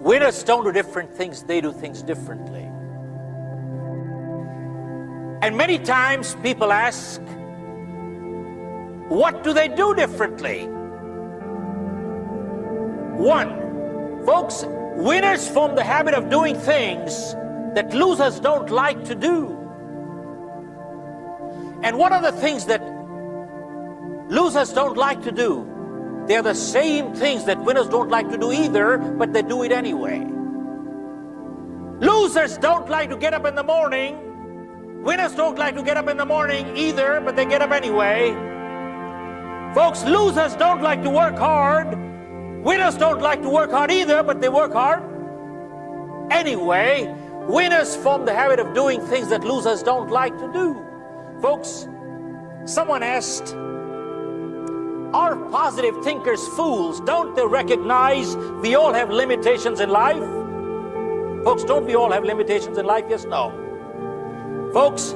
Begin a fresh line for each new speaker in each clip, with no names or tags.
Winners don't do different things, they do things differently. And many times people ask, what do they do differently? One, folks, winners form the habit of doing things that losers don't like to do. And what are the things that losers don't like to do? They're the same things that winners don't like to do either, but they do it anyway. Losers don't like to get up in the morning. Winners don't like to get up in the morning either, but they get up anyway. Folks, losers don't like to work hard. Winners don't like to work hard either, but they work hard anyway. Winners form the habit of doing things that losers don't like to do. Folks, someone asked, are positive thinkers fools? Don't they recognize we all have limitations in life? Folks, don't we all have limitations in life? Yes, no. Folks,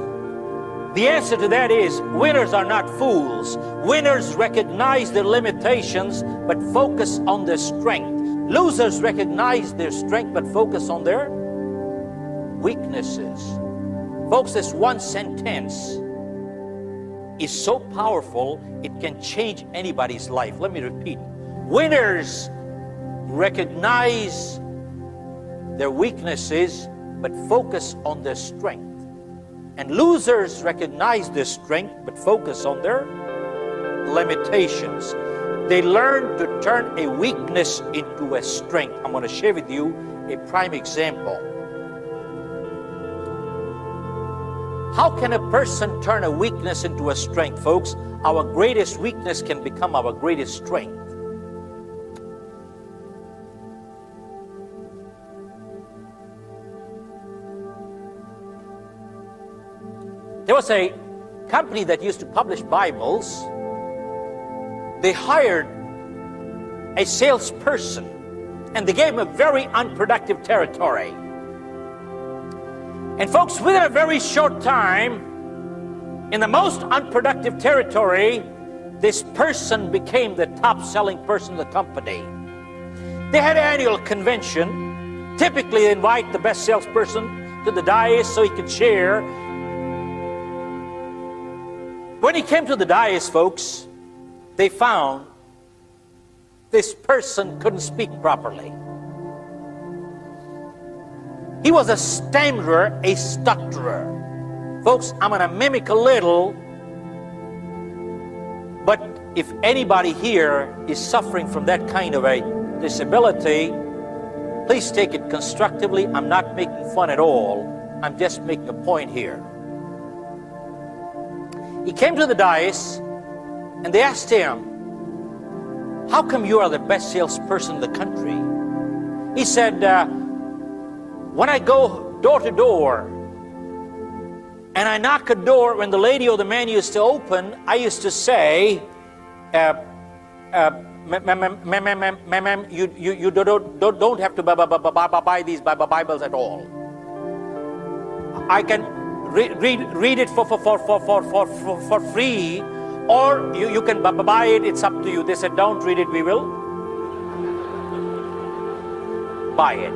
the answer to that is winners are not fools. Winners recognize their limitations but focus on their strength. Losers recognize their strength but focus on their weaknesses. Folks, this one sentence is so powerful, it can change anybody's life. Let me repeat. Winners recognize their weaknesses but focus on their strength. And losers recognize their strength but focus on their limitations. They learn to turn a weakness into a strength. I'm going to share with you a prime example. How can a person turn a weakness into a strength, folks? Our greatest weakness can become our greatest strength. There was a company that used to publish Bibles. They hired a salesperson and they gave him a very unproductive territory. And folks, within a very short time, in the most unproductive territory, this person became the top-selling person in the company. They had an annual convention. Typically, they invite the best salesperson to the dais so he could share. When he came to the dais, folks, they found this person couldn't speak properly. He was a stammerer, a stutterer. Folks, I'm going to mimic a little, but if anybody here is suffering from that kind of a disability, please take it constructively. I'm not making fun at all. I'm just making a point here. He came to the dais, and they asked him, how come you are the best salesperson in the country? He said, when I go door to door and I knock a door, when the lady or the man used to open, I used to say, ma'am, you don't have to buy these Bibles at all. I can read it for free, or you can buy it, it's up to you. They said, don't read it, we will buy it.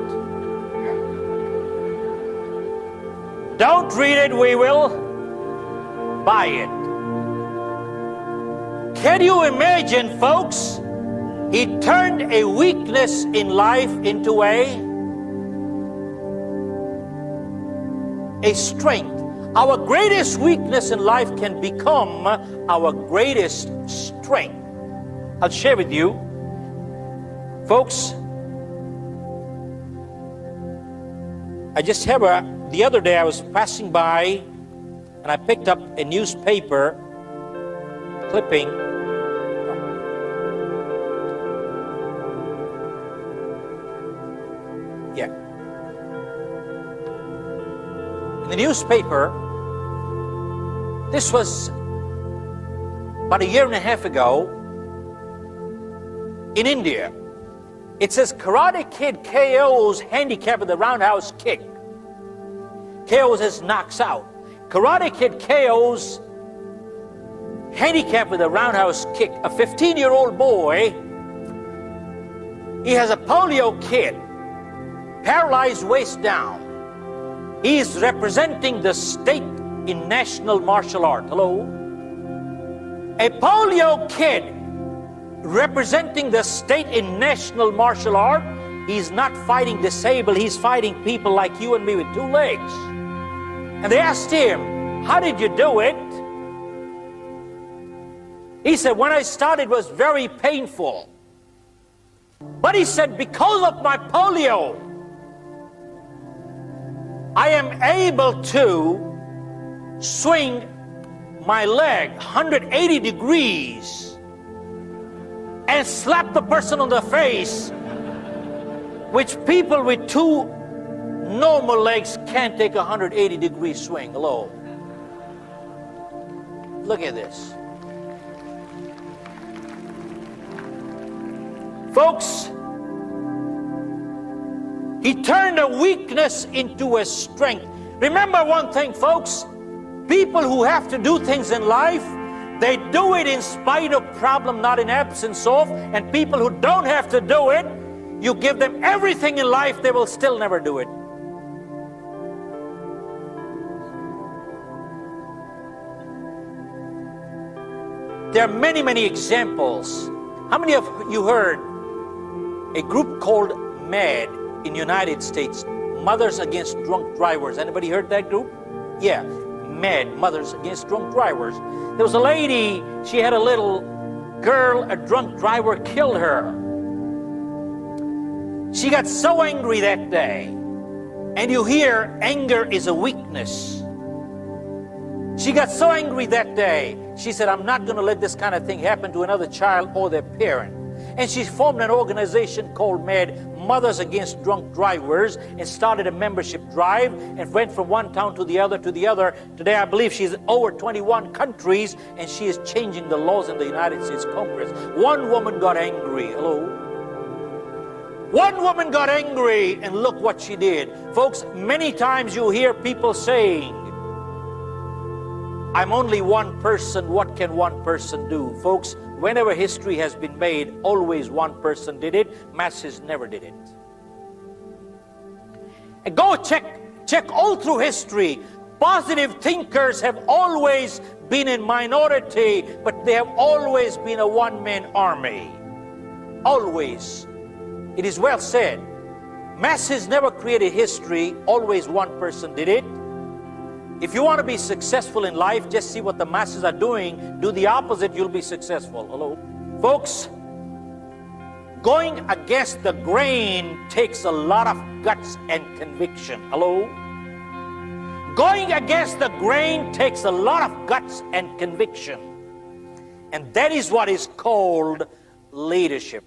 Don't read it, we will buy it. Can you imagine, folks? He turned a weakness in life into a strength. Our greatest weakness in life can become our greatest strength. I'll share with you, folks. I just have the other day I was passing by and I picked up a newspaper clipping. Yeah. In the newspaper, this was about a year and a half ago in India. It says Karate Kid KO's handicap with the roundhouse kick. KO's his knocks out. Karate Kid KO's handicap with a roundhouse kick. A 15-year-old boy, he has a polio kid. paralyzed waist down. He is representing the state in national martial art. Hello? A polio kid representing the state in national martial art. He's not fighting disabled. He's fighting people like you and me with 2 legs. And they asked him, how did you do it? He said, when I started, it was very painful. But he said, because of my polio, I am able to swing my leg 180 degrees and slap the person on the face, which people with 2 normal legs can't take a 180-degree swing. Hello. Look at this. Folks, he turned a weakness into a strength. Remember one thing, folks. People who have to do things in life, they do it in spite of problem, not in absence of. And people who don't have to do it, you give them everything in life, they will still never do it. There are many, many examples. How many of you heard a group called MAD in the United States, Mothers Against Drunk Drivers? Anybody heard that group? Yeah, MAD, Mothers Against Drunk Drivers. There was a lady, she had a little girl, a drunk driver killed her. She got so angry that day. And you hear anger is a weakness. She got so angry that day, she said, I'm not going to let this kind of thing happen to another child or their parent. And she formed an organization called MAD, Mothers Against Drunk Drivers, and started a membership drive and went from one town to the other to the other. Today, I believe she's in over 21 countries, and she is changing the laws in the United States Congress. One woman got angry. Hello? One woman got angry, and look what she did. Folks, many times you hear people saying, I'm only one person, what can one person do? Folks, whenever history has been made, always one person did it. Masses never did it. And go check all through history. Positive thinkers have always been in minority, but they have always been a one-man army. Always. It is well said. Masses never created history. Always one person did it. If you want to be successful in life, just see what the masses are doing. Do the opposite, you'll be successful. Hello? Folks, going against the grain takes a lot of guts and conviction. Hello? Going against the grain takes a lot of guts and conviction. And that is what is called leadership.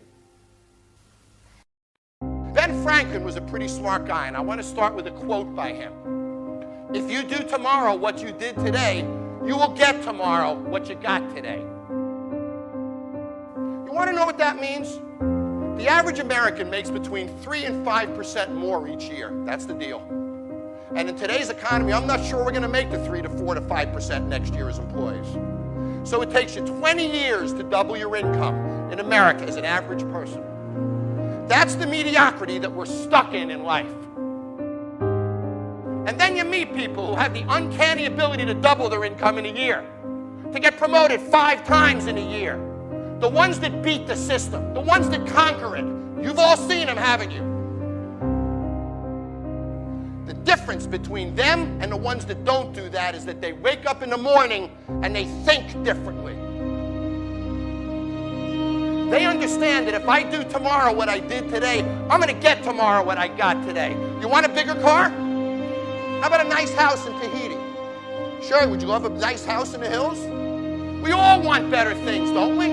Ben Franklin was a pretty smart guy, and I want to start with a quote by him. If you do tomorrow what you did today, you will get tomorrow what you got today. You want to know what that means? The average American makes between 3 and 5% more each year. That's the deal. And in today's economy, I'm not sure we're going to make the 3 to 4 to 5% next year as employees. So it takes you 20 years to double your income in America as an average person. That's the mediocrity that we're stuck in life. And then you meet people who have the uncanny ability to double their income in a year, to get promoted 5 times in a year. The ones that beat the system, the ones that conquer it. You've all seen them, haven't you? The difference between them and the ones that don't do that is that they wake up in the morning and they think differently. They understand that if I do tomorrow what I did today, I'm going to get tomorrow what I got today. You want a bigger car? How about a nice house in Tahiti? Sure, would you love a nice house in the hills? We all want better things, don't we?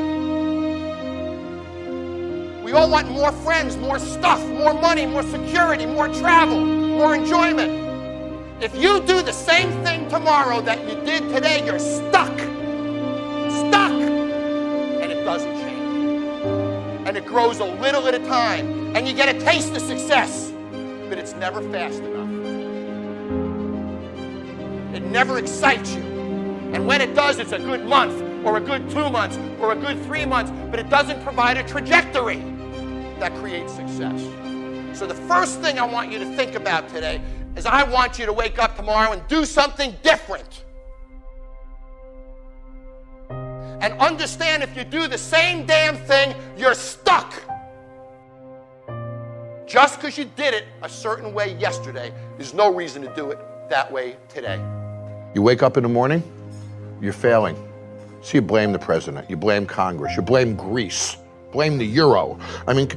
We all want more friends, more stuff, more money, more security, more travel, more enjoyment. If you do the same thing tomorrow that you did today, you're stuck. Stuck. And it doesn't change. And it grows a little at a time. And you get a taste of success. But it's never fast enough. It never excites you. And when it does, it's a good month, or a good 2 months, or a good 3 months, but it doesn't provide a trajectory that creates success. So the first thing I want you to think about today is I want you to wake up tomorrow and do something different. And understand if you do the same damn thing, you're stuck. Just because you did it a certain way yesterday, there's no reason to do it that way today. You wake up in the morning, you're failing. So you blame the president, you blame Congress, you blame Greece, blame the euro. I mean,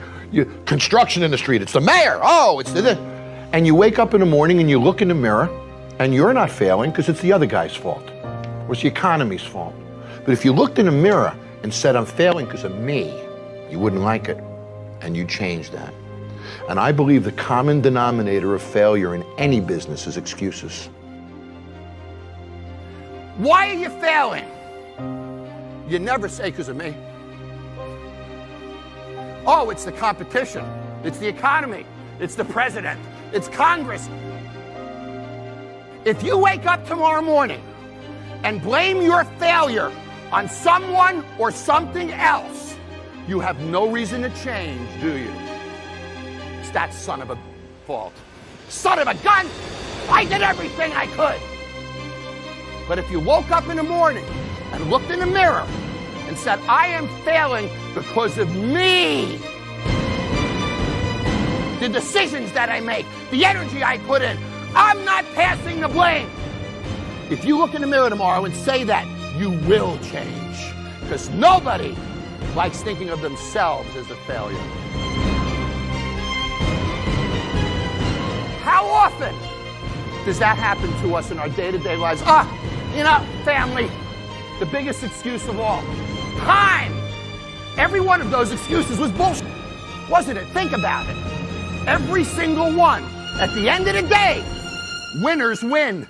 construction industry, it's the mayor, it's the... And you wake up in the morning and you look in the mirror and you're not failing because it's the other guy's fault or it's the economy's fault. But if you looked in the mirror and said, I'm failing because of me, you wouldn't like it and you change that. And I believe the common denominator of failure in any business is excuses. Why are you failing? You never say because of me. Oh, it's the competition. It's the economy. It's the president. It's Congress. If you wake up tomorrow morning and blame your failure on someone or something else, you have no reason to change, do you? It's that son of a fault. Son of a gun! I did everything I could. But if you woke up in the morning and looked in the mirror and said, I am failing because of me, the decisions that I make, the energy I put in, I'm not passing the blame. If you look in the mirror tomorrow and say that, you will change. Because nobody likes thinking of themselves as a failure. How often does that happen to us in our day-to-day lives? Family, the biggest excuse of all. Time. Every one of those excuses was bullshit, wasn't it? Think about it. Every single one. At the end of the day, winners win.